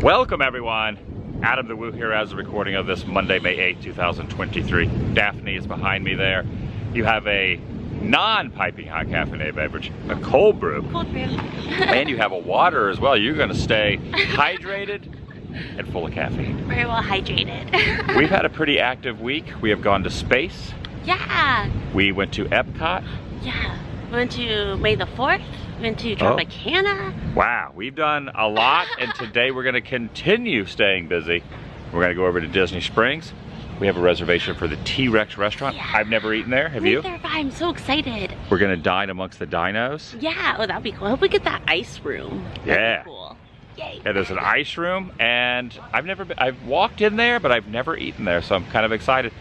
Welcome everyone. Adam the Woo here as a recording of this Monday, May 8th, 2023. Daphne is behind me there. You have a non-piping hot caffeinated beverage, a cold brew. Cold brew. And you have a water as well. You're gonna stay hydrated and full of caffeine. Very well hydrated. We've had a pretty active week. We have gone to space. Yeah. We went to Epcot. Yeah. We went to May the 4th. We went to Tropicana. Wow, we've done a lot, and today we're gonna continue staying busy. We're gonna go over to Disney Springs. We have a reservation for the T-Rex restaurant. Yeah. I've never eaten there, have you? I'm so excited. We're gonna dine amongst the dinos. Yeah, oh, that'd be cool. I hope we get that ice room. That'd be cool. Yay. Yeah, there's an ice room, and I've walked in there, but I've never eaten there, so I'm kind of excited.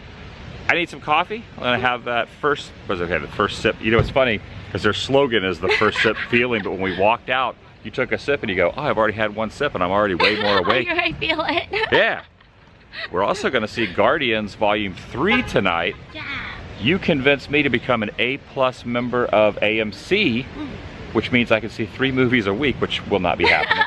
I need some coffee. I'm gonna have that first, the first sip. You know, it's funny, because their slogan is the first sip feeling, but when we walked out, you took a sip and you go, oh, I've already had one sip and I'm already way more awake. I feel it. Yeah. We're also gonna see Guardians Volume 3 tonight. Yeah. You convinced me to become an A+ member of AMC, which means I can see 3 movies a week, which will not be happening.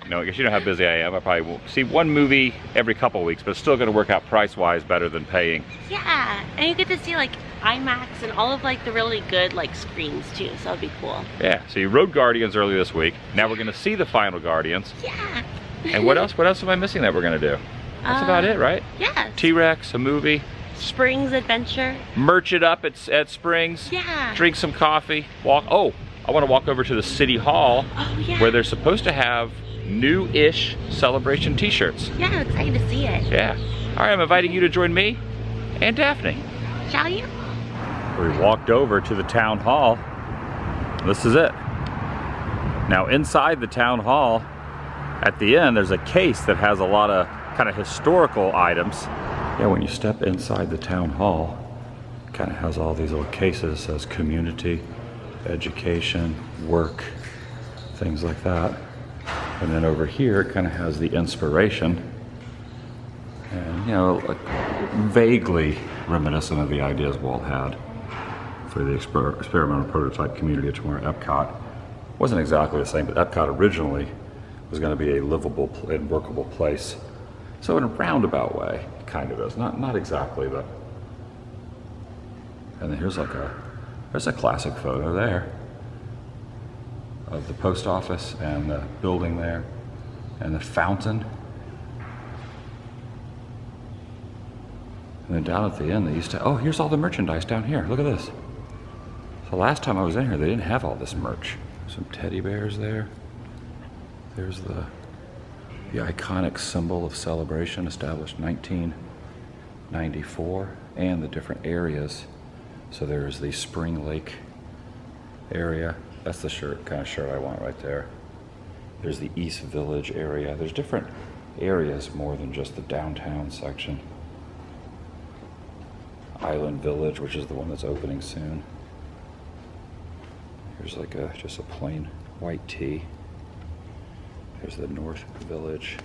No, I guess you know how busy I am. I probably will see 1 movie every couple of weeks, but it's still gonna work out price-wise better than paying. Yeah, and you get to see like IMAX and all of like the really good like screens too, so that'd be cool. Yeah, so you rode Guardians earlier this week. Now we're gonna see the final Guardians. Yeah. And what else am I missing that we're gonna do? That's about it, right? Yeah. T-Rex, a movie. Springs Adventure. Merch it up at Springs. Yeah. Drink some coffee. Walk. Oh, I want to walk over to the City Hall. Oh, yeah. Where they're supposed to have new-ish celebration T-shirts. Yeah, I'm excited to see it. Yeah. All right, I'm inviting you to join me and Daphne. Shall you? We walked over to the town hall. This is it. Now inside the town hall, at the end, there's a case that has a lot of kind of historical items. Yeah, when you step inside the town hall, it kind of has all these little cases. It says community, education, work, things like that. And then over here, it kind of has the inspiration. And, you know, like vaguely reminiscent of the ideas Walt had for the experimental prototype community at tomorrow. Epcot wasn't exactly the same, but Epcot originally was going to be a livable and workable place. So in a roundabout way, it kind of is. Not exactly, but. And then there's a classic photo there of the post office and the building there and the fountain. And then down at the end, they used to, oh, here's all the merchandise down here. Look at this. So last time I was in here, they didn't have all this merch. Some teddy bears there. There's the iconic symbol of celebration, established 1994, and the different areas. So there's the Spring Lake area. That's the kind of shirt I want right there. There's the East Village area. There's different areas more than just the downtown section. Island Village, which is the one that's opening soon. Here's like just a plain white tee. Here's the North Village,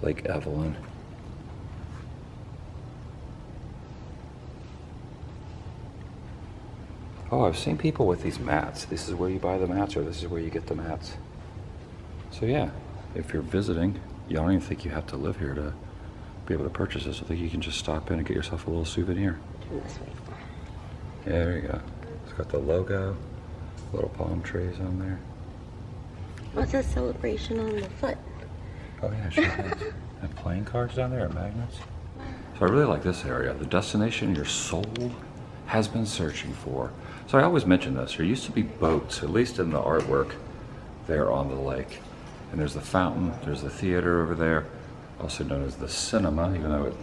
Lake Evelyn. Oh, I've seen people with these mats. This is where you buy the mats, or this is where you get the mats. So yeah, if you're visiting, you don't even think you have to live here to be able to purchase this. I think you can just stop in and get yourself a little souvenir. Yeah, there you go. It's got the logo, little palm trees on there. What's a celebration on the foot? Oh yeah, sure is. And playing cards down there, magnets. So I really like this area. The destination your soul has been searching for. So I always mention this. There used to be boats, at least in the artwork, there on the lake. And there's the fountain, there's the theater over there, also known as the cinema, even though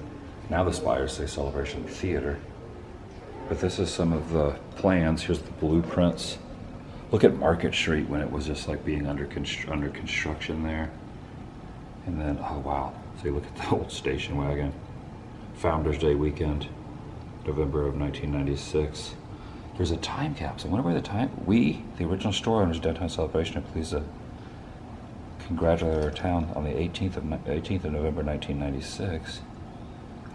now the spires say Celebration Theater. But this is some of the plans. Here's the blueprints. Look at Market Street when it was just like being under construction there. And then, oh wow, so you look at the old station wagon. Founders Day weekend, November of 1996. There's a time capsule. I wonder where the original store owners of Downtown Celebration, are pleased to congratulate our town on the 18th of November 1996.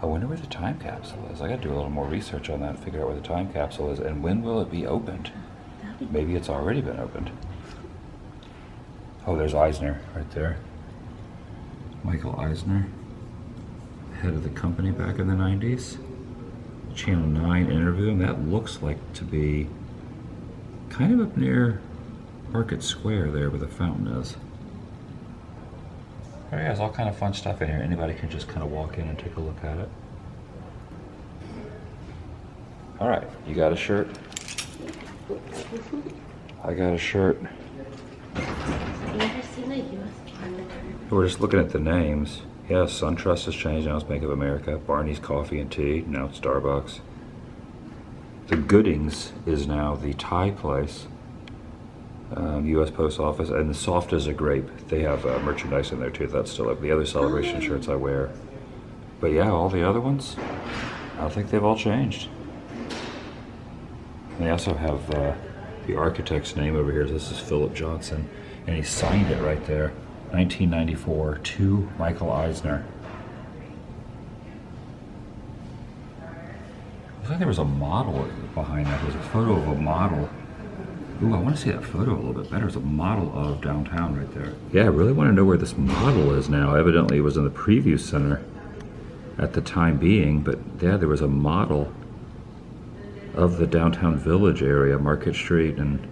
I wonder where the time capsule is. I gotta do a little more research on that and figure out where the time capsule is and when will it be opened. Maybe it's already been opened. Oh, there's Eisner right there. Michael Eisner, head of the company back in the 90s. Channel 9 interview, and that looks like to be kind of up near Market Square there where the fountain is. Oh yeah, there's all kind of fun stuff in here. Anybody can just kind of walk in and take a look at it. All right, you got a shirt? I got a shirt. I've never seen a US partner. We're just looking at the names. Yeah, SunTrust has changed, now it's Bank of America. Barney's Coffee and Tea, now it's Starbucks. The Goodings is now the Thai place. U.S. Post Office, and the Soft as a Grape. They have merchandise in there too, that's still up. The other celebration shirts I wear. But yeah, all the other ones, I think they've all changed. And they also have the architect's name over here. This is Philip Johnson, and he signed it right there. 1994 to Michael Eisner. Looks like there was a model behind that. There's a photo of a model. Ooh, I want to see that photo a little bit better. There's a model of downtown right there. Yeah, I really want to know where this model is now. Evidently it was in the preview center at the time being, but yeah, there was a model of the downtown village area, Market Street and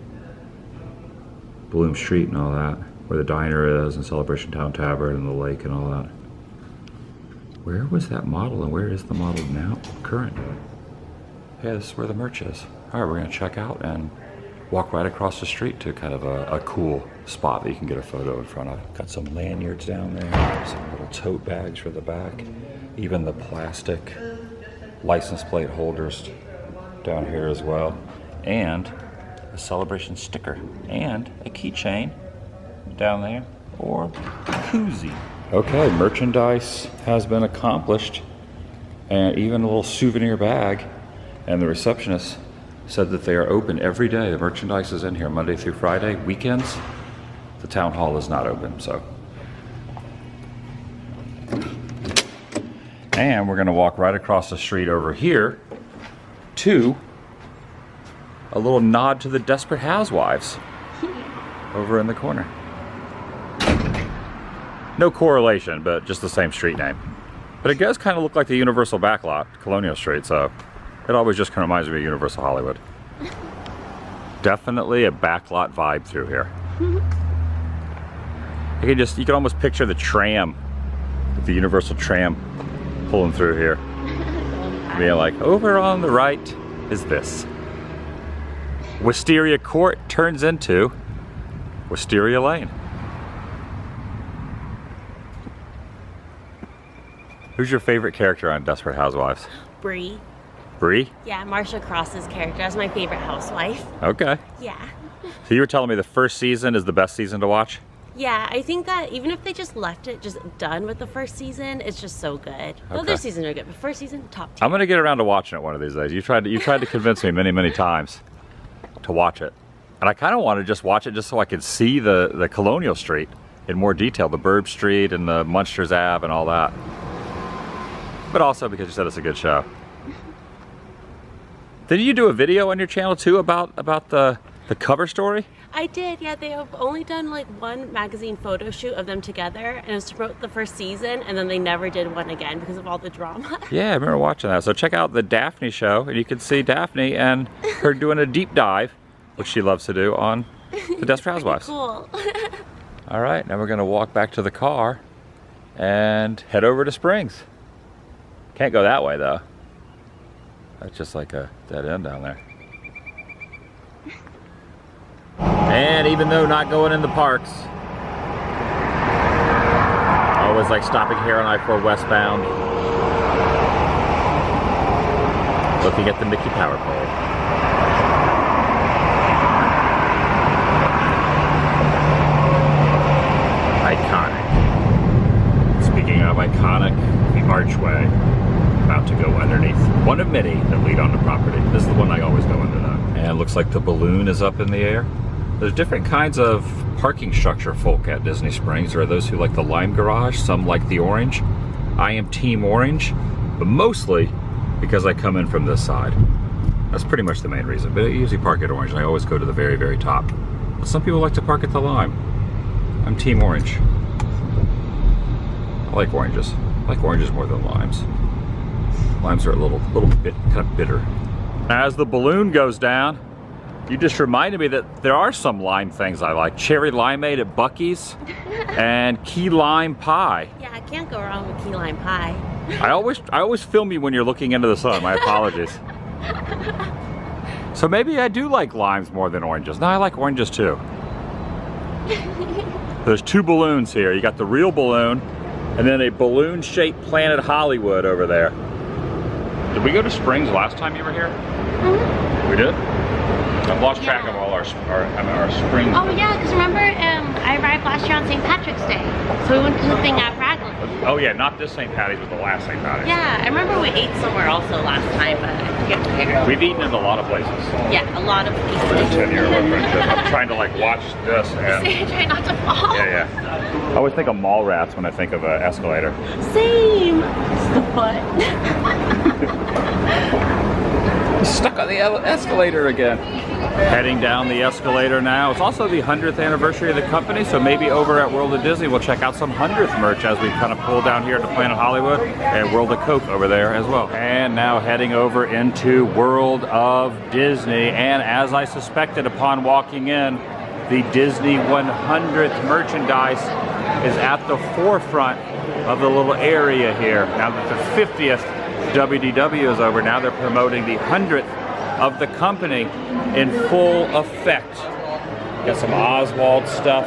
Bloom Street and all that, where the diner is and Celebration Town Tavern and the lake and all that. Where was that model and where is the model now currently? Yeah, this is where the merch is. All right, we're gonna check out and walk right across the street to kind of a cool spot that you can get a photo in front of. Got some lanyards down there, some little tote bags for the back, even the plastic license plate holders down here as well, and a celebration sticker, and a keychain down there, or a koozie. Okay, merchandise has been accomplished, and even a little souvenir bag, and the receptionist said that they are open every day. The merchandise is in here Monday through Friday. Weekends, the town hall is not open, so. And we're gonna walk right across the street over here to a little nod to the Desperate Housewives over in the corner. No correlation, but just the same street name. But it does kind of look like the Universal backlot, Colonial Street, so it always just kind of reminds me of Universal Hollywood. Definitely a backlot vibe through here. You can almost picture the tram, the Universal tram pulling through here. Being like, over on the right is this. Wisteria Court turns into Wisteria Lane. Who's your favorite character on Desperate Housewives? Bree. Bree? Yeah, Marsha Cross's character. That's my favorite housewife. Okay. Yeah. So you were telling me the first season is the best season to watch? Yeah, I think that even if they just left it just done with the first season, it's just so good. The Okay. other seasons are good, but first season, top tier. I'm gonna get around to watching it one of these days. You tried to convince me many times to watch it. And I kind of want to just watch it just so I could see the Colonial Street in more detail, the Burb Street and the Munsters Ave and all that. But also because you said it's a good show. Did you do a video on your channel too about the cover story? I did, yeah. They have only done like one magazine photo shoot of them together, and it was to promote the first season, and then they never did one again because of all the drama. Yeah, I remember watching that. So check out the Daphne show, and you can see Daphne and her doing a deep dive, which she loves to do, on the Desperate Housewives. Cool. All right, now we're gonna walk back to the car and head over to Springs. Can't go that way though. That's just like a dead end down there. And even though not going in the parks, always like stopping here on I-4 westbound, looking at the Mickey Power Pole. Iconic. Speaking of iconic, the archway about to go underneath. One of many that lead onto property. This is the one I always go under though. And it looks like the balloon is up in the air. There's different kinds of parking structure folk at Disney Springs. There are those who like the lime garage, some like the orange. I am team orange, but mostly because I come in from this side. That's pretty much the main reason, but I usually park at orange and I always go to the very top. But some people like to park at the lime. I'm team orange. I like oranges. I like oranges more than limes. Limes are a little bit kind of bitter. As the balloon goes down, you just reminded me that there are some lime things I like. Cherry limeade at Buc-ee's and key lime pie. Yeah, I can't go wrong with key lime pie. I always film you when you're looking into the sun. My apologies. So maybe I do like limes more than oranges. No, I like oranges too. There's two balloons here. You got the real balloon and then a balloon-shaped Planet Hollywood over there. Did we go to Springs last time you were here? Mm-hmm. We did? I've lost track of all our Springs. Oh yeah, because remember I arrived last year on St. Patrick's Day. So we went to the thing at Raglan. Oh yeah, not this St. Patty's, but the last St. Patty's. Yeah, I remember we ate somewhere also last time, but I forget where. We've eaten in a lot of places. Yeah, a lot of places. For the 10-year friendship. I'm trying to like watch this and... Try not to fall. Yeah, yeah. I always think of mall rats when I think of an escalator. Same. It's the foot. Stuck on the escalator again. Heading down the escalator now. It's also the 100th anniversary of the company, so maybe over at World of Disney we'll check out some 100th merch as we kind of pull down here to Planet Hollywood and World of Coke over there as well. And now heading over into World of Disney, and as I suspected upon walking in, the Disney 100th merchandise is at the forefront of the little area here. Now that the 50th WDW is over, now they're promoting the 100th of the company in full effect. Got some Oswald stuff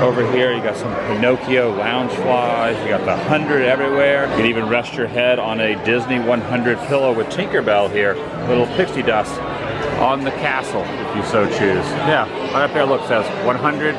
over here. You got some Pinocchio Loungeflies. You got the 100 everywhere. You can even rest your head on a Disney 100 pillow with Tinkerbell here. Little pixie dust on the castle, if you so choose. Yeah, right up there, look, says 100.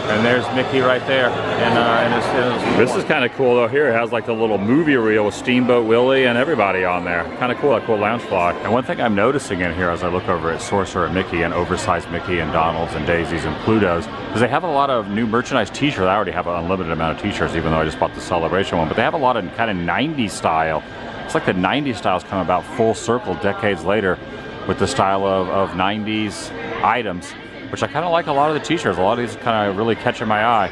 And there's Mickey right there. And this is kind of cool though. Here it has like the little movie reel with Steamboat Willie and everybody on there. Kind of cool, a cool lounge fly. And one thing I'm noticing in here as I look over at Sorcerer Mickey and Oversized Mickey and Donald's and Daisy's and Pluto's is they have a lot of new merchandise t-shirts. I already have an unlimited amount of t-shirts even though I just bought the Celebration one. But they have a lot of kind of 90s style. It's like the 90s styles come about full circle decades later with the style of 90s items, which I kind of like a lot of the t-shirts. A lot of these kind of really catching my eye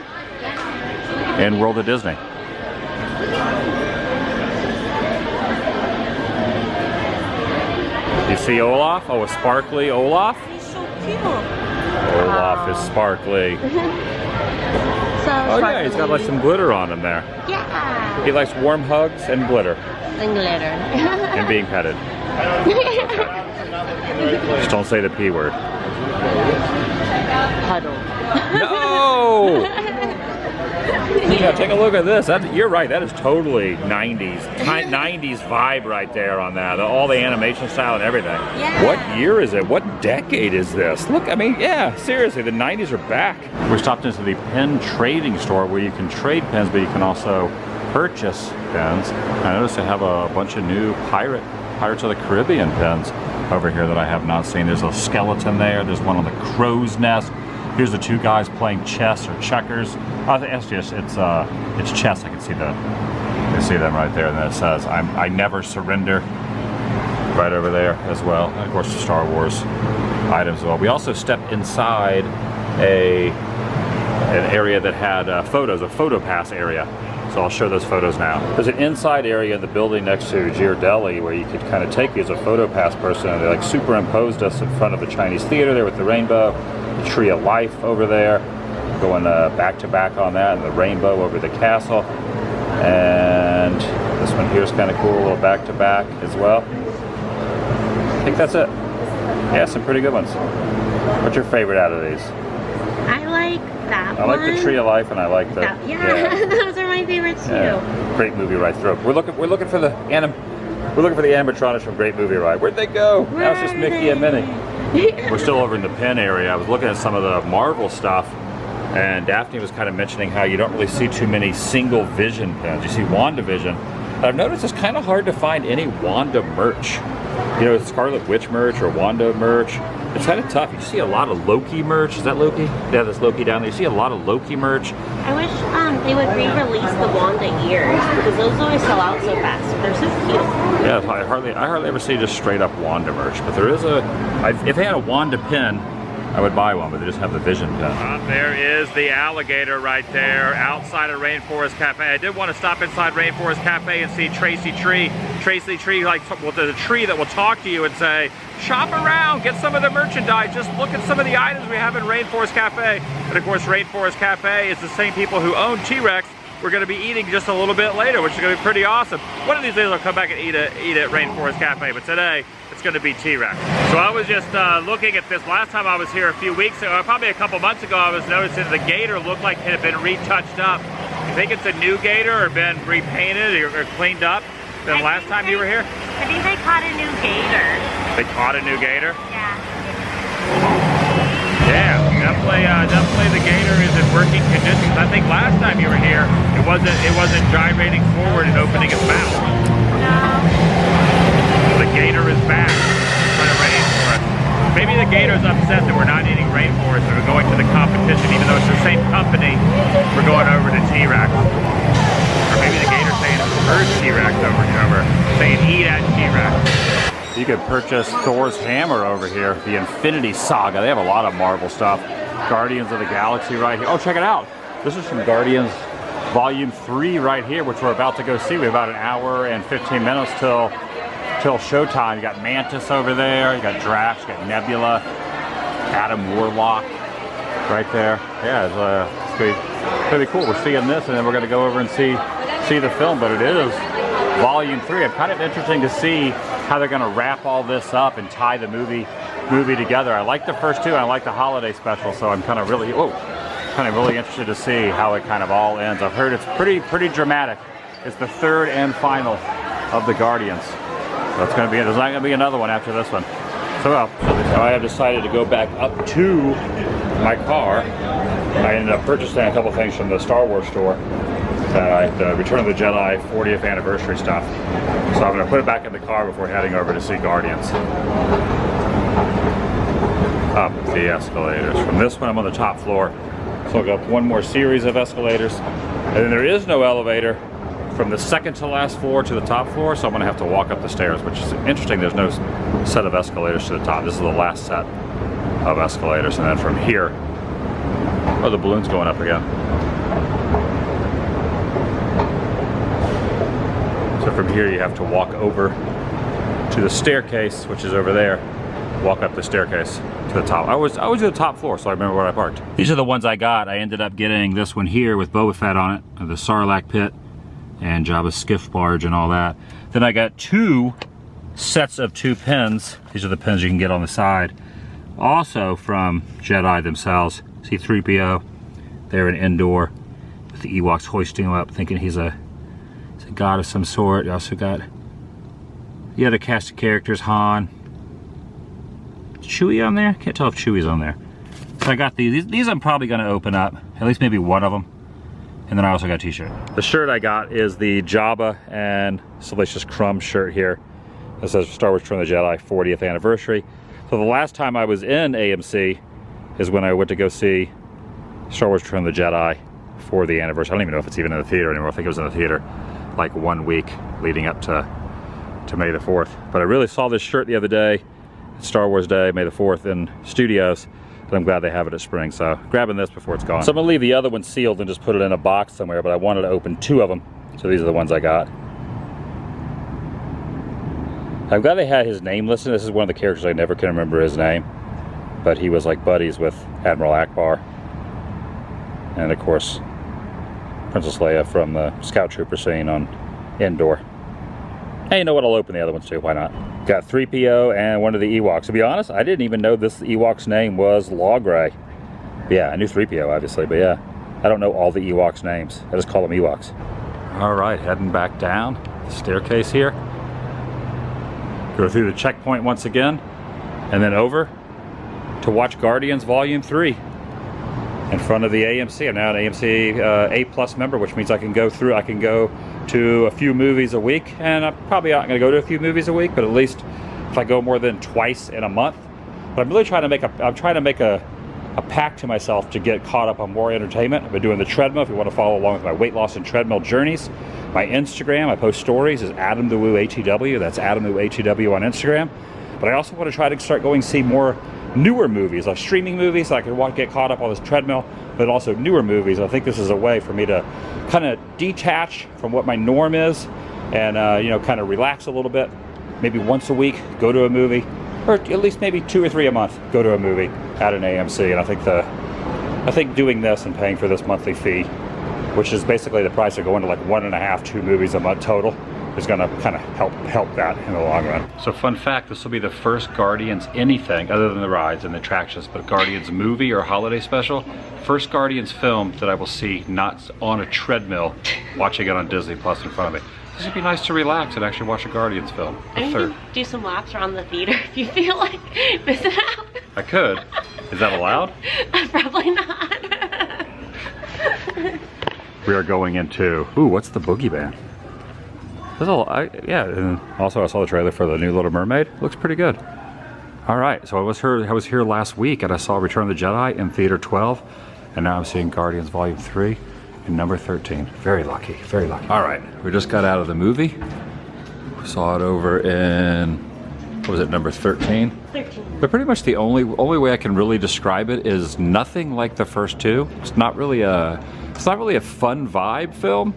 in World of Disney. You see Olaf? Oh, a sparkly Olaf? He's so cute. Olaf is sparkly. Oh yeah, he's got like some glitter on him there. Yeah. He likes warm hugs and glitter. And glitter. And being petted. Just don't say the P word. Puddle. No! Yeah, take a look at this. You're right, that is totally 90s. 90s vibe right there on that. All the animation style and everything. Yeah. What year is it? What decade is this? Look, I mean, yeah, seriously, the 90s are back. We stopped into the Penn Trading store where you can trade pens, but you can also purchase pens. I noticed they have a bunch of new Pirates of the Caribbean pens over here that I have not seen. There's a skeleton there. There's one on the crow's nest. Here's the two guys playing chess or checkers. It's chess. I can see them right there. And then it says, I never surrender, right over there as well. And of course, the Star Wars items as well. We also stepped inside an area that had photos, a photo pass area. So I'll show those photos now. There's an inside area in the building next to Ghirardelli where you could kind of take you as a photo pass person, and they like superimposed us in front of the Chinese theater there with the rainbow, the Tree of Life over there, going back to back on that, and the rainbow over the castle. And this one here is kind of cool, a little back to back as well. I think that's it. Yeah, some pretty good ones. What's your favorite out of these? I like that I like the Tree of Life, and I like the yeah. Those are my favorites too. Yeah. Great Movie Ride through. We're looking for the animatronics from Great Movie Ride. Where'd they go? Now it's just Mickey and Minnie. We're still over in the Penn area. I was looking at some of the Marvel stuff, and Daphne was kind of mentioning how you don't really see too many single Vision pens. You see WandaVision. I've noticed it's kind of hard to find any Wanda merch. You know, Scarlet Witch merch or Wanda merch. It's kind of tough. You see a lot of Loki merch. Is that Loki? Yeah, that's Loki down there. You see a lot of Loki merch. I wish they would re-release the Wanda ears because those always sell out so fast. They're so cute. Yeah, I hardly ever see just straight up Wanda merch. But there is if they had a Wanda pin, I would buy one, but they just have the vision pin. There is the alligator right there outside of Rainforest Cafe. I did want to stop inside Rainforest Cafe and see Tracy Tree. Tracy Tree, like the tree that will talk to you and say, shop around, get some of the merchandise, just look at some of the items we have in Rainforest Cafe. And of course, Rainforest Cafe is the same people who own T-Rex. We're going to be eating just a little bit later, which is going to be pretty awesome. One of these days I'll come back and eat at Rainforest Cafe, but today it's going to be T-Rex. So I was just looking at this last time I was here a few weeks ago, probably a couple months ago. I was noticing the gator looked like it had been retouched up. You think it's a new gator or been repainted or cleaned up than last time you were here? I think they caught a new gator. They caught a new gator? Yeah. Yeah, definitely the gator is in working conditions. I think last time you were here, it wasn't gyrating forward and opening its mouth. No. The gator is back in front of Rainforest. Maybe the gator's upset that we're not eating Rainforest and we're going to the competition, even though it's the same company. We're going over to T-Rex. Or maybe the gator's saying it's the first T-Rex over, saying eat at T-Rex. You can purchase Thor's hammer over here, the Infinity Saga. They have a lot of Marvel stuff. Guardians of the Galaxy right here. Oh, check it out. This is from Guardians Volume 3 right here, which we're about to go see. We have about an hour and 15 minutes till showtime. You got Mantis over there. You got Drax. You got Nebula. Adam Warlock right there. Yeah, it's pretty cool. We're seeing this, and then we're going to go over and see the film. But it is Volume 3. I'm kind of interesting to see how they're going to wrap all this up and tie the movie together. I like the first two, and I like the holiday special, so I'm kind of really interested to see how it kind of all ends. I've heard it's pretty dramatic. It's the third and final of the Guardians. So it's going to be, there's not going to be another one after this one. So I have decided to go back up to my car. I ended up purchasing a couple things from the Star Wars store. The Return of the Jedi 40th anniversary stuff. So I'm going to put it back in the car before heading over to see Guardians. Up the escalators. From this one, I'm on the top floor. So I'll go up one more series of escalators. And then there is no elevator from the second to last floor to the top floor, so I'm going to have to walk up the stairs, which is interesting. There's no set of escalators to the top. This is the last set of escalators. And then from here, oh, the balloon's going up again. So from here you have to walk over to the staircase, which is over there. Walk up the staircase to the top. I was at the top floor, so I remember where I parked. These are the ones I got. I ended up getting this one here with Boba Fett on it, the Sarlacc pit, and Jabba's skiff barge and all that. Then I got two sets of 2 pins. These are the pins you can get on the side. Also from Jedi themselves. C-3PO. They're an indoor with the Ewoks hoisting him up, thinking he's a god of some sort. You also got the other cast of characters, Han. Chewie on there? Can't tell if Chewie's on there. So I got these. These I'm probably going to open up. At least maybe one of them. And then I also got a t-shirt. The shirt I got is the Jabba and Salacious Crumb shirt here. It says Star Wars Return of the Jedi 40th anniversary. So the last time I was in AMC is when I went to go see Star Wars Return of the Jedi for the anniversary. I don't even know if it's even in the theater anymore. I think it was in the theater like 1 week leading up to May the 4th. But I really saw this shirt the other day, Star Wars Day, May the 4th in studios. But I'm glad they have it at Spring, so grabbing this before it's gone. So I'm gonna leave the other one sealed and just put it in a box somewhere, but I wanted to open 2 of them. So these are the ones I got. I'm glad they had his name listed. This is one of the characters I never can remember his name, but he was like buddies with Admiral Akbar. And of course, Princess Leia from the Scout Trooper scene on Endor. Hey, you know what? I'll open the other ones too. Why not? Got 3PO and one of the Ewoks. To be honest, I didn't even know this Ewok's name was Logray. Yeah, I knew 3PO obviously, but yeah, I don't know all the Ewoks' names. I just call them Ewoks. All right, heading back down the staircase here. Go through the checkpoint once again, and then over to watch Guardians Volume 3. In front of the AMC. I'm now an AMC A+ member, which means I can go to a few movies a week, and I'm probably not going to go to a few movies a week, but at least if I go more than twice in a month. But I'm really trying to make a pact to myself to get caught up on more entertainment. I've been doing the treadmill. If you want to follow along with my weight loss and treadmill journeys, my Instagram, I post stories, is AdamTheWoo ATW. That's AdamTheWoo ATW on Instagram. But I also want to try to start going see more newer movies, like streaming movies, so I could get caught up on this treadmill, but also newer movies. I think this is a way for me to kind of detach from what my norm is and, you know, kind of relax a little bit. Maybe once a week, go to a movie, or at least maybe 2 or 3 a month, go to a movie at an AMC. And I think doing this and paying for this monthly fee, which is basically the price of going to like 1.5, 2 movies a month total, is going to kind of help that in the long run. So fun fact, this will be the first Guardians anything other than the rides and the attractions, but Guardians movie or holiday special, first Guardians film that I will see not on a treadmill watching it on Disney Plus in front of me. This would be nice to relax and actually watch a Guardians film. And you can do some laps around the theater if you feel like missing out. I could. Is that allowed? Probably not. We are going into, ooh, what's the Boogie Band? Yeah, and also I saw the trailer for the new Little Mermaid. Looks pretty good. All right, so I was here last week and I saw Return of the Jedi in Theater 12, and now I'm seeing Guardians Volume 3 in number 13. Very lucky, very lucky. All right, we just got out of the movie. We saw it over in, what was it, number 13? 13. But pretty much the only way I can really describe it is nothing like the first two. It's not really a fun vibe film.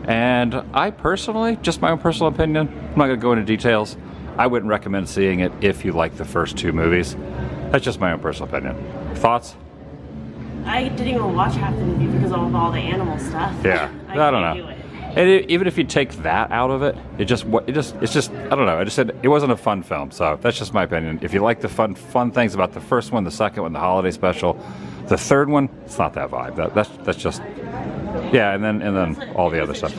And I personally, just my own personal opinion, I'm not gonna go into details, I wouldn't recommend seeing it if you like the first 2 movies. That's just my own personal opinion. Thoughts? I didn't even watch half the movie because of all the animal stuff. Yeah, I don't know. And even if you take that out of it, it's just I don't know. I just said it wasn't a fun film, so that's just my opinion. If you like the fun things about the first one, the second one, the holiday special, the third one, it's not that vibe. That's just, yeah. And then all the other stuff.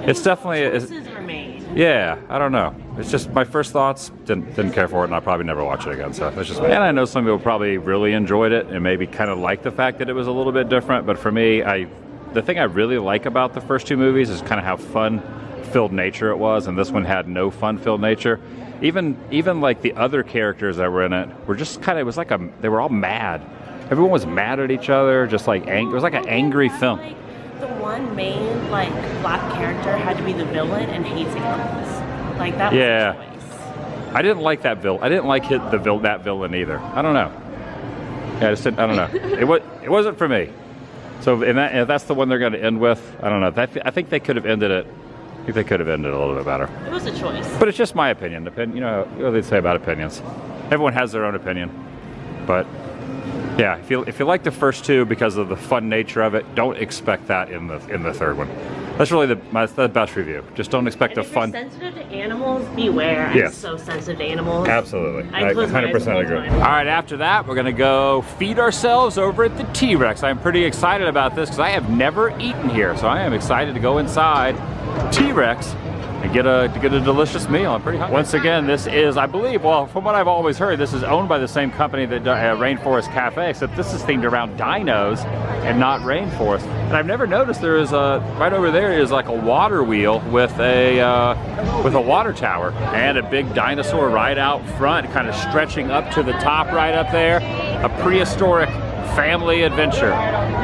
It's definitely choices were made. Yeah, I don't know. It's just my first thoughts. Didn't care for it, and I'll probably never watch it again. So that's just. And I know some people probably really enjoyed it and maybe kind of liked the fact that it was a little bit different. But for me, the thing I really like about the first 2 movies is kind of how fun-filled nature it was, and this one had no fun-filled nature. Even like the other characters that were in it were just kind of, it was like they were all mad. Everyone was mad at each other, just like it was like an angry film. Like the one main like black character had to be the villain and hates animals. Like that was the choice. I didn't like that villain. I didn't like that villain either. I don't know. Yeah, I don't know. It wasn't for me. So if that's the one they're going to end with, I don't know. I think they could have ended it. I think they could have ended it a little bit better. It was a choice. But it's just my opinion. You know what they say about opinions. Everyone has their own opinion. But yeah, if you like the first 2 because of the fun nature of it, don't expect that in the third one. That's really the best review. Just don't expect and the fun. If you're sensitive to animals, beware. Yes. I'm so sensitive to animals. Absolutely. I 100% agree. All right, after that, we're gonna go feed ourselves over at the T-Rex. I'm pretty excited about this because I have never eaten here, so I am excited to go inside T-Rex and get a delicious meal. I'm pretty hungry. Once again, this is, I believe, well, from what I've always heard, this is owned by the same company that Rainforest Cafe, except this is themed around dinos and not rainforest. And I've never noticed there is right over there is like a water wheel with a water tower and a big dinosaur right out front, kind of stretching up to the top right up there. A prehistoric family adventure.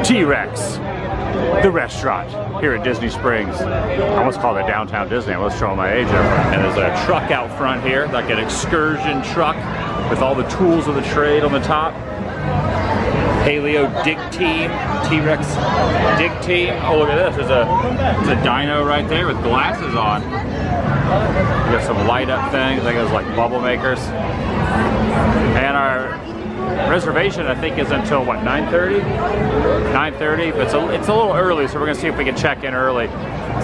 T-Rex, the restaurant here at Disney Springs. I almost called it Downtown Disney. I was showing my age there. And there's a truck out front here, like an excursion truck with all the tools of the trade on the top. Paleo Dig Team, T-Rex Dig Team. Oh, look at this. There's a dino right there with glasses on. We got some light up things. I think it's like bubble makers. And our reservation, I think, is until what, 9:30? 9:30, but it's a little early, so we're gonna see if we can check in early.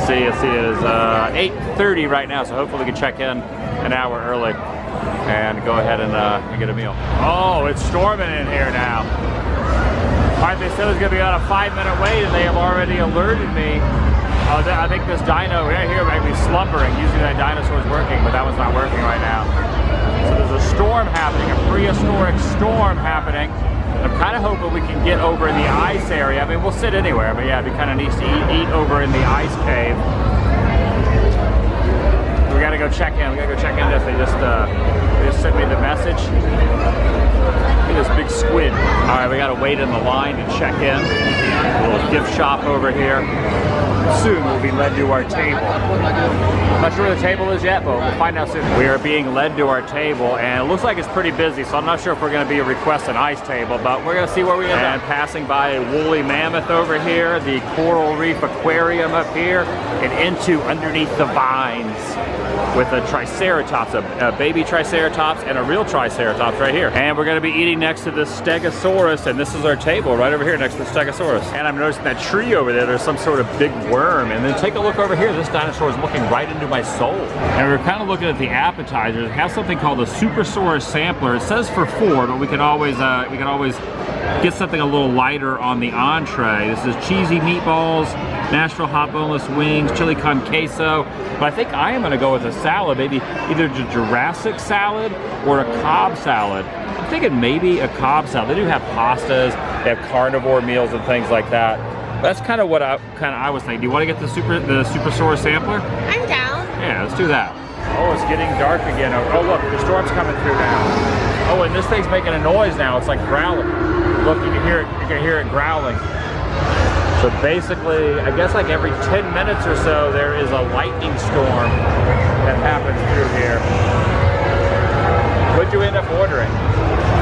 See, it is 8:30 right now, so hopefully we can check in an hour early and go ahead and get a meal. Oh, it's storming in here now. All right, they said it was gonna be about a 5-minute wait, and they have already alerted me. I think this dino right here might be slumbering. Usually that dinosaur's working, but that one's not working right now. So there's a storm happening, a prehistoric storm happening. I'm kind of hoping we can get over in the ice area. I mean, we'll sit anywhere, but yeah, it'd be kind of neat to eat over in the ice cave. We gotta go check in. We gotta go check in this. They just sent me the message. Look at this big squid. All right, we gotta wait in the line to check in. A little gift shop over here. soon we'll be led to our table. I'm not sure where the table is yet, but we'll find out soon. We are being led to our table, and it looks like it's pretty busy, so I'm not sure if we're going to be request an ice table, but we're going to see where we end up. And passing by a woolly mammoth over here, the coral reef aquarium up here, and into underneath the vines with a triceratops, a baby triceratops, and a real triceratops right here. And we're going to be eating next to the stegosaurus, and this is our table right over here next to the stegosaurus. And I'm noticing that tree over there, there's some sort of big worm. And then take a look over here, this dinosaur is looking right into my soul. And we're kind of looking at the appetizers. It has something called a Supersaurus sampler. It says for 4, but we can always get something a little lighter on the entree. This is cheesy meatballs, Nashville hot boneless wings, chili con queso. But I think I am going to go with a salad, maybe either the Jurassic salad or a Cobb salad. I'm thinking maybe a Cobb salad. They do have pastas, they have carnivore meals and things like that. That's kind of what I was thinking. Do you want to get the Supersaurus sampler? I'm down. Yeah, let's do that. Oh, it's getting dark again. Oh, look, the storm's coming through now. Oh, and this thing's making a noise now. It's like growling. Look, you can hear it growling. So basically, I guess like every 10 minutes or so, there is a lightning storm that happens through here. What'd you end up ordering?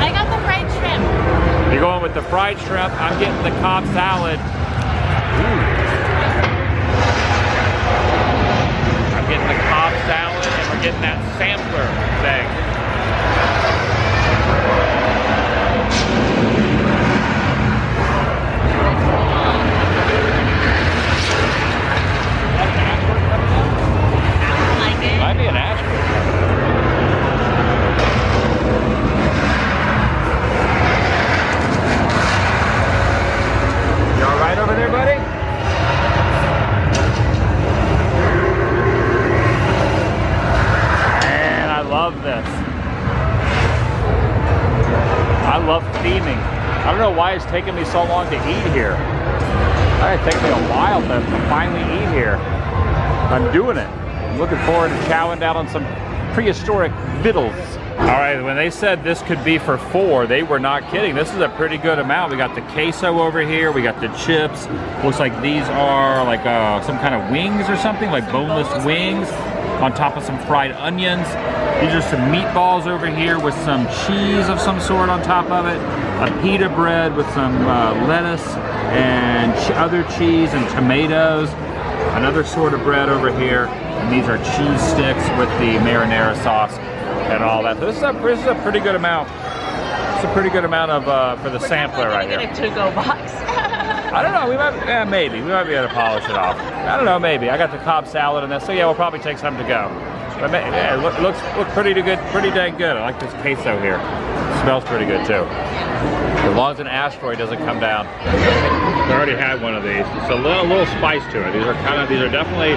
I got the fried shrimp. You're going with the fried shrimp. I'm getting the Cobb salad. Ooh. I'm getting the Cobb salad, and we're getting that sampler thing. Might be an Ashford. You all right over there, buddy? Man, I love this. I love theming. I don't know why it's taking me so long to eat here. It's taken me a while to finally eat here. I'm doing it. I'm looking forward to chowing down on some prehistoric victuals. All right, when they said this could be for 4, they were not kidding. This is a pretty good amount. We got the queso over here. We got the chips. Looks like these are like some kind of wings or something, like boneless wings on top of some fried onions. These are some meatballs over here with some cheese of some sort on top of it. A pita bread with some lettuce and other cheese and tomatoes. Another sort of bread over here. And these are cheese sticks with the marinara sauce and all that. So this is a pretty good amount. It's a pretty good amount of for the sampler right here. Get a to-go box. I don't know. We might, maybe we might be able to polish it off. I don't know. Maybe I got the Cobb salad in this, so yeah, we'll probably take some to go. But yeah, it looks pretty good, pretty dang good. I like this queso here. It smells pretty good too. As long as an asteroid doesn't come down. I already had one of these. It's a little spice to it. These are definitely,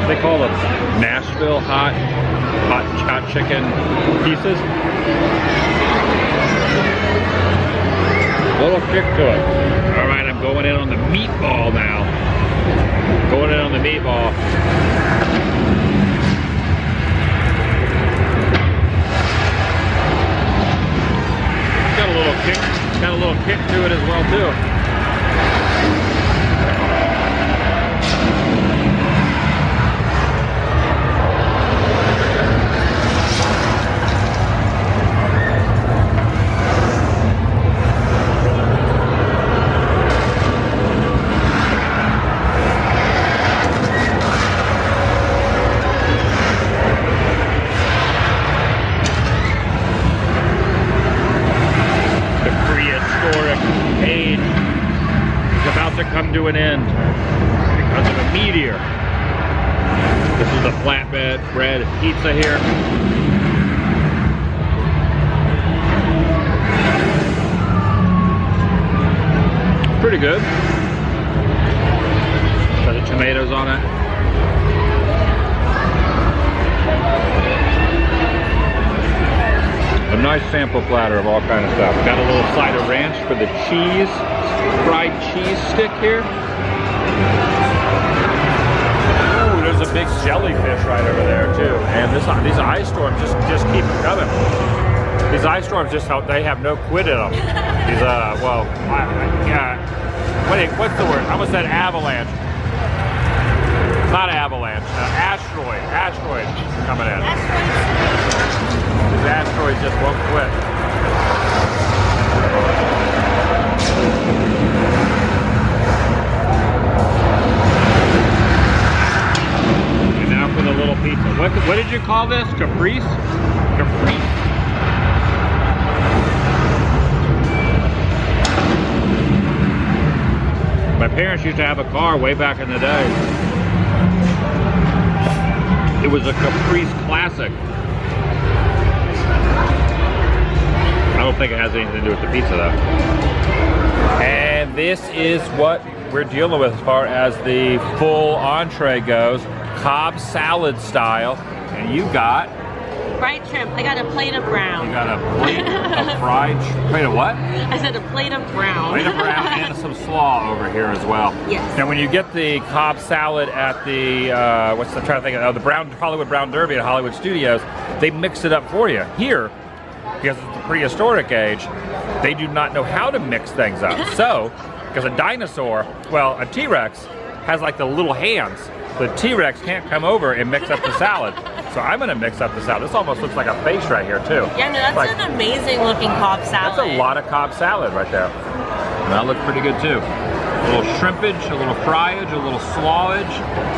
they call them Nashville hot chicken pieces. A little kick to it. All right, I'm going in on the meatball now. Going in on the meatball. Got a little kick to it as well too. Come to an end because of a meteor. This is the flatbed bread pizza here. Pretty good. Got the tomatoes on it. A nice sample platter of all kind of stuff. Got a little side of ranch for the cheese. Fried cheese stick here. Ooh, there's a big jellyfish right over there too. And these ice storms just keep coming. These ice storms they have no quit in them. These what's the word? I almost said avalanche. What did you call this? Caprice? Caprice. My parents used to have a car way back in the day. It was a Caprice Classic. I don't think it has anything to do with the pizza though. And this is what we're dealing with as far as the full entree goes. Cobb salad style. And you got? Fried shrimp. I got a plate of brown. You got a plate of fried plate of what? I said a plate of brown. Plate of brown and some slaw over here as well. Yes. Now when you get the Cobb salad at the, what's the, I'm trying to think of, the Hollywood Brown Derby at Hollywood Studios, they mix it up for you. Here, because it's the prehistoric age, they do not know how to mix things up. So, because a dinosaur, well, a T-Rex has like the little hands. The T-Rex can't come over and mix up the salad. So I'm gonna mix up the salad. This almost looks like a face right here too. Yeah, no, that's like, an amazing looking Cobb salad. That's a lot of Cobb salad right there. And that looks pretty good too. A little shrimpage, a little fryage, a little slawage,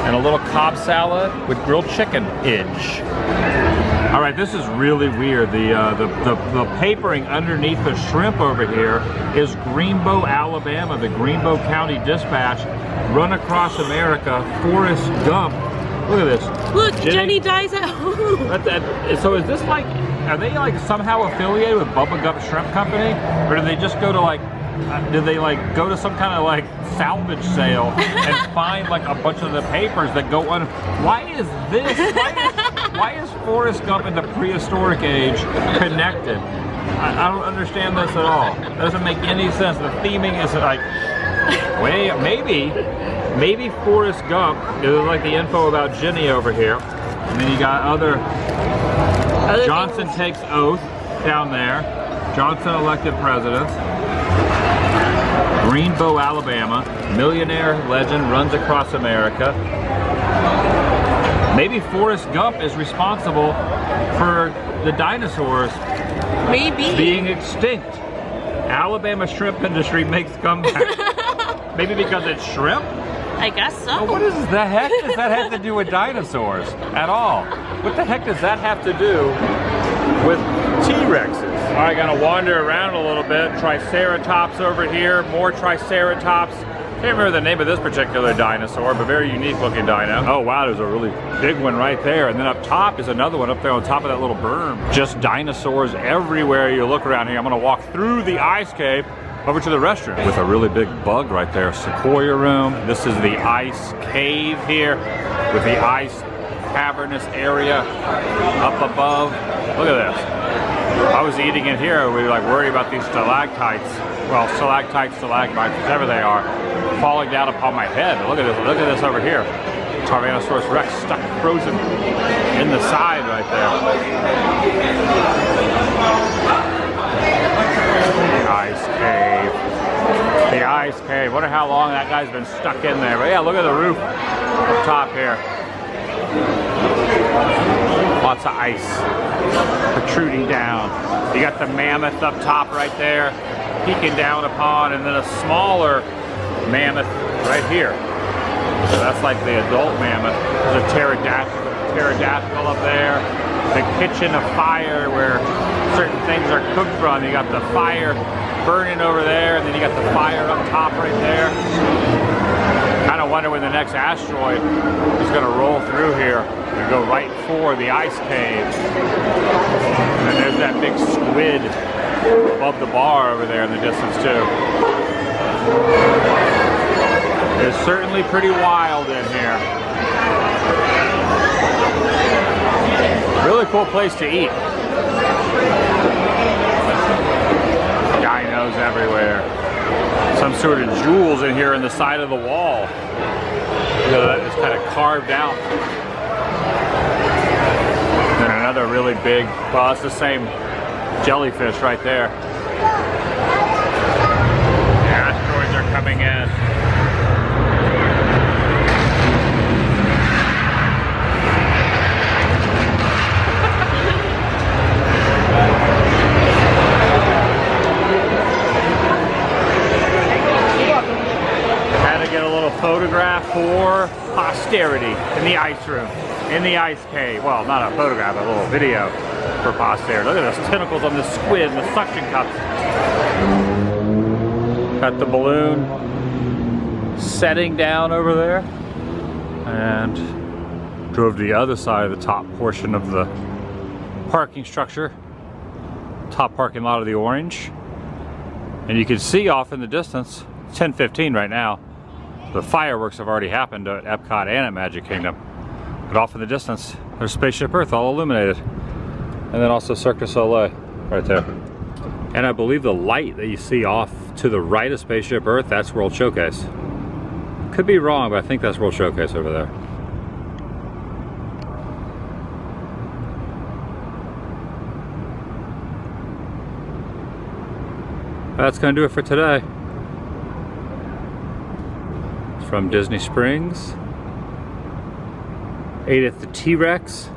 and a little Cobb salad with grilled chicken-age. All right, this is really weird. The papering underneath the shrimp over here is Greenbow, Alabama, the Greenbow County Dispatch, run across America, Forrest Gump. Look at this. Look, Jenny dies at home. So is this like, are they like somehow affiliated with Bubba Gump Shrimp Company? Or do they just go to like, did they like go to some kind of like salvage sale and find like a bunch of the papers that go on? Why is this? Why is Forrest Gump in the prehistoric age connected? I don't understand this at all. It doesn't make any sense. The theming is like, wait, maybe Forrest Gump is like the info about Jenny over here. And then you got other Johnson things. takes oath down there. Johnson elected president. Greenbow, Alabama, millionaire legend runs across America. Maybe Forrest Gump is responsible for the dinosaurs being extinct. Alabama shrimp industry makes comeback. Maybe because it's shrimp? I guess so. Well, what is the heck does that have to do with dinosaurs at all? What the heck does that have to do with T-Rexes? All right, gonna wander around a little bit. Triceratops over here, more Triceratops. Can't remember the name of this particular dinosaur, but very unique looking dino. Oh wow, there's a really big one right there. And then up top is another one up there on top of that little berm. Just dinosaurs everywhere you look around here. I'm gonna walk through the ice cave over to the restroom with a really big bug right there. Sequoia room. This is the ice cave here with the ice cavernous area up above. Look at this. I was eating in here, we were like worried about these stalactites. Well, stalactites, stalagmites, whatever they are, falling down upon my head. Look at this over here. Tyrannosaurus Rex stuck frozen in the side right there. The ice cave. The ice cave. Wonder how long that guy's been stuck in there. But yeah, look at the roof up top here. Lots of ice protruding down. You got the mammoth up top right there, peeking down upon, and then a smaller mammoth right here. So that's like the adult mammoth. There's a pterodactyl up there. The kitchen of fire where certain things are cooked from. You got the fire burning over there, and then you got the fire up top right there. Kind of wonder when the next asteroid is going to roll through here and go right for the ice cave. And there's that big squid above the bar over there in the distance too. It's certainly pretty wild in here. Really cool place to eat. Dinos everywhere. Some sort of jewels in here in the side of the wall. Look at that, it's kind of carved out. And another really big, well, that's the same jellyfish right there. The asteroids are coming in. Had to get a little photograph for posterity in the ice room. in the ice cave. Well, not a photograph, a little video for posterity. Look at those tentacles on the squid and the suction cups. Got the balloon setting down over there. And drove to the other side of the top portion of the parking structure. Top parking lot of the Orange. And you can see off in the distance, 10:15 right now, the fireworks have already happened at Epcot and at Magic Kingdom. But off in the distance, there's Spaceship Earth all illuminated. And then also Cirque du Soleil right there. And I believe the light that you see off to the right of Spaceship Earth, that's World Showcase. Could be wrong, but I think that's World Showcase over there. That's gonna do it for today. From Disney Springs. Ate at the T-Rex.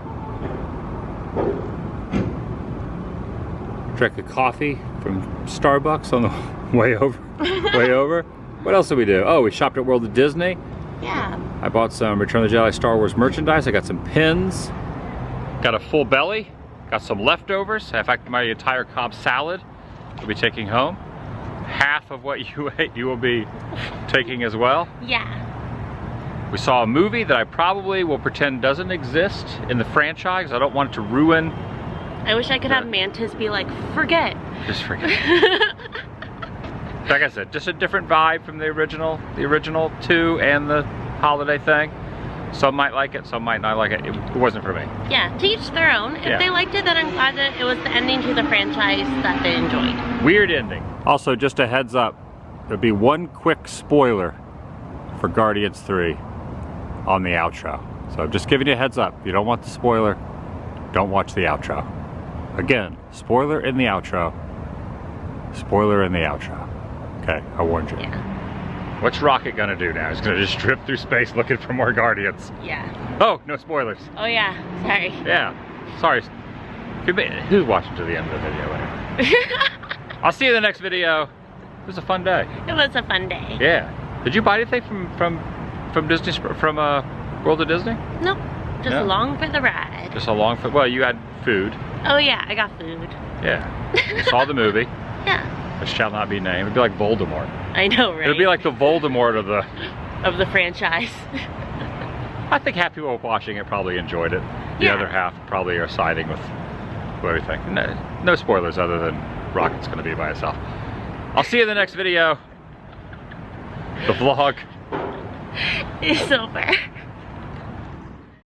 Drank a coffee from Starbucks on the way over. What else did we do? Oh, we shopped at World of Disney. Yeah. I bought some Return of the Jedi Star Wars merchandise. I got some pins. Got a full belly. Got some leftovers. In fact, my entire Cobb salad will be taking home. Half of what you ate, you will be taking as well. Yeah. We saw a movie that I probably will pretend doesn't exist in the franchise. I don't want it to ruin. I wish I could have Mantis be like, forget. Just forget. Like I said, just a different vibe from the original 2 and the holiday thing. Some might like it, some might not like it. It wasn't for me. Yeah, to each their own. If they liked it, then I'm glad that it was the ending to the franchise that they enjoyed. Weird ending. Also, just a heads up, there'll be one quick spoiler for Guardians 3 on the outro. So I'm just giving you a heads up. If you don't want the spoiler, don't watch the outro. Again, spoiler in the outro. Spoiler in the outro. Okay, I warned you. Yeah. What's Rocket gonna do now? He's gonna just drip through space looking for more Guardians. Yeah. Oh, no spoilers. Oh yeah, sorry. Yeah, sorry. Who's watching to the end of the video anyway? I'll see you in the next video. It was a fun day. It was a fun day. Yeah. Did you buy anything from Disney, from World of Disney? Nope, just No? along for the ride. Just along for, well, you had food. Oh yeah, I got food. Yeah. You saw the movie, Yeah. which shall not be named. It'd be like Voldemort. I know, right? It'd be like the Voldemort of the franchise. I think half people watching it probably enjoyed it. The other half probably are siding with everything. No spoilers other than Rocket's gonna be by itself. I'll see you in the next video. The vlog It's over.